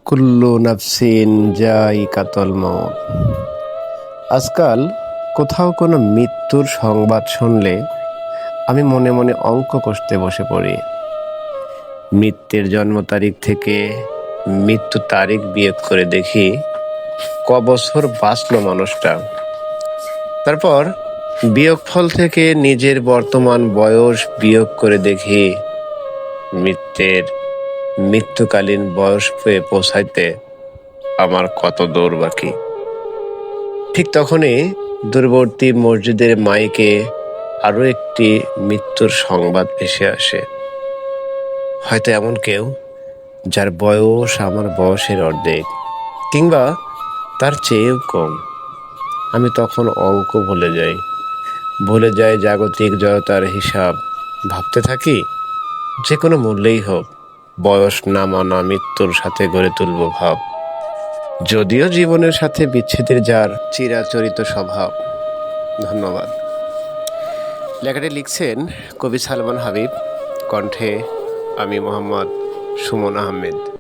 কুল্লু নাফসিন যায়িকাতুল মউত। আজকাল কোথাও কোনো মৃত্যুর সংবাদ শুনলে আমি মনে মনে অঙ্ক কষতে বসে পড়ি। মৃত্যুর জন্ম তারিখ থেকে মৃত্যু তারিখ বিয়োগ করে দেখি ক বছর বাঁচলো মানুষটা। তারপর বিয়োগফল থেকে নিজের বর্তমান বয়স বিয়োগ করে দেখি মৃত্যুকালীন বয়স পেয়ে পৌঁছাইতে আমার কত দূর বাকি। ঠিক তখনই দূরবর্তী মসজিদের মাইকে আরো একটি মৃত্যুর সংবাদ ভেসে আসে। হয়তো এমন কেউ যার বয়স আমার বয়সের অর্ধেক কিংবা তার চেয়েও কম। আমি তখন অঙ্ক ভুলে যাই জাগতিক জড়তার হিসাব। ভাবতে থাকি যে কোনো মূল্যেই হোক বয়স না মানা মৃত্যুর সাথে গড়ে তুলব ভাব। যদিও জীবনের সাথে বিচ্ছেদের যার চিরাচরিত স্বভাব। ধন্যবাদ। লেখাটি লিখছেন কবি সালমান হাবিব, কণ্ঠে আমি মোহাম্মদ সুমন আহমেদ।